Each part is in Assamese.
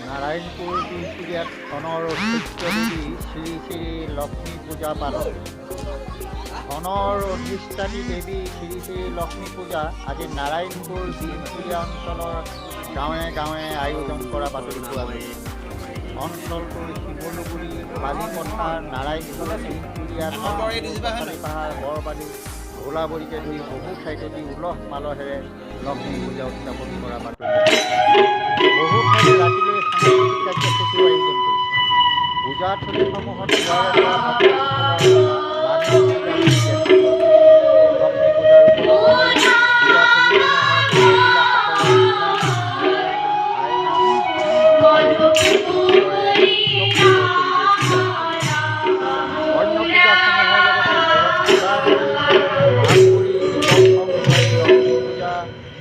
নাৰায়ণপুৰ বিহপুৰিয়াত ধনৰ ঐশ্বৰ্যদেৱী শ্ৰী শ্ৰী লক্ষ্মী পূজা পালন। ধনৰ অধিষ্ঠানী দেৱী শ্ৰী শ্ৰী লক্ষ্মী পূজা আজি নাৰায়ণপুৰ বিহপুৰিয়া অঞ্চলৰ গাঁৱে গাঁৱে আয়োজন কৰা বাতৰি পোৱা গৈছে। অঞ্চলটোৰ শিমলুগুৰি, বালিপথাৰ, নাৰায়ণপুৰ, বিহপুৰিয়া, পাহাৰ, বৰবালি, ভোলাবৰিকে ধৰি বহু ঠাইতেই উলহ মালহেৰে লক্ষ্মী পূজা উদযাপন কৰা বাতৰি। বহু ঠাইতে ৰাতিলৈ সাংস্কৃতিক কাৰ্যসূচীও আয়োজন কৰিছে। পূজাথলীসমূহত লক্ষ্মী পূজাৰ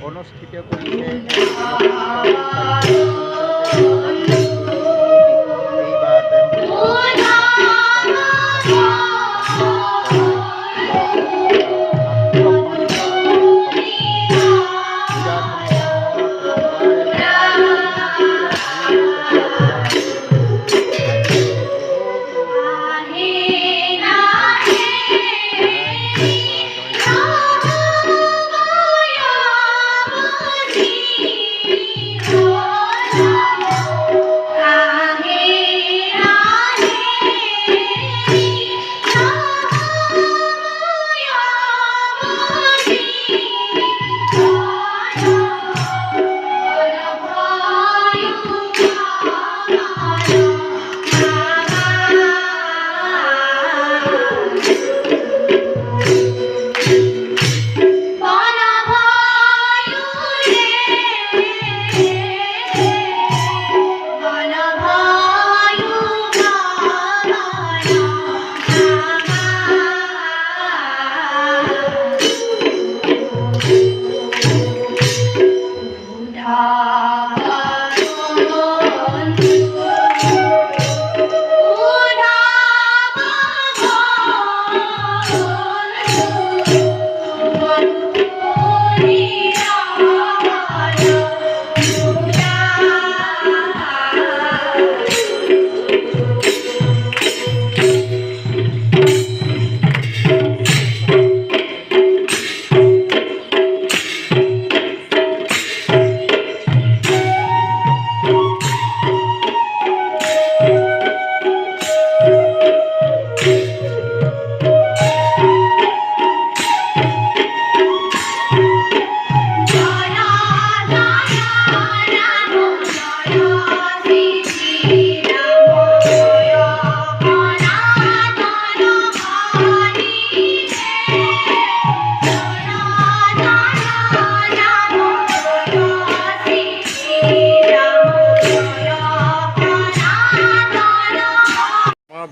অনুষ্ঠিত কৰিছে।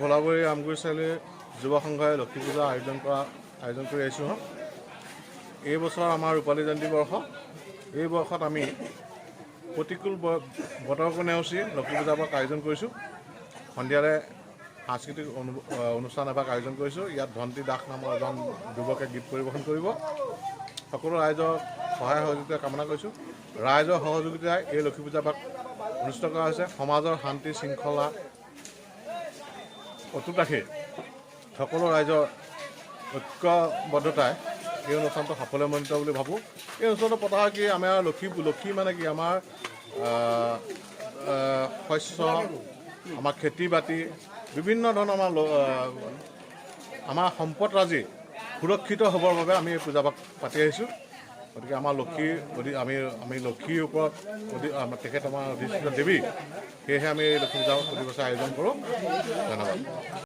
ভোলাবৰী আমগুৰি চাৰিআলি যুৱ সংঘই লক্ষ্মী পূজা আয়োজন কৰি আহিছোঁ। এই বছৰ আমাৰ ৰূপালী জয়ন্তী বৰ্ষ। এই বৰ্ষত আমি প্ৰতিকূল বতৰকো নেওচি লক্ষ্মী পূজা এভাগ আয়োজন কৰিছোঁ। সন্ধিয়াৰে সাংস্কৃতিক অনুষ্ঠান এভাগ আয়োজন কৰিছোঁ। ইয়াত ধন্তী দাস নামৰ এজন যুৱকে গীত পৰিৱেশন কৰিব। সকলো ৰাইজৰ সহায় সহযোগিতা কামনা কৰিছোঁ। ৰাইজৰ সহযোগিতাই এই লক্ষ্মী পূজা এভাগ অনুষ্ঠিত কৰা হৈছে। সমাজৰ শান্তি শৃংখলা অটুট ৰাখি সকলো ৰাইজৰ ঐক্যবদ্ধতাই এই অনুষ্ঠানটো সাফল্যমণ্ডিত বুলি ভাবোঁ। এই অনুষ্ঠানটো পতা হয় কি, আমাৰ লক্ষ্মী মানে কি, আমাৰ শস্য, আমাৰ খেতি বাতি, বিভিন্ন ধৰণৰ আমাৰ সম্পদৰাজি সুৰক্ষিত হ'বৰ বাবে আমি এই পূজাভাগ পাতি আহিছোঁ। গতিকে আমাৰ আমি লক্ষ্মীৰ ওপৰত তেখেত আমাৰ অধিষ্ঠিত দেৱী, সেয়েহে আমি লক্ষ্মী পূজা প্ৰতি বছৰে আয়োজন কৰোঁ। ধন্যবাদ।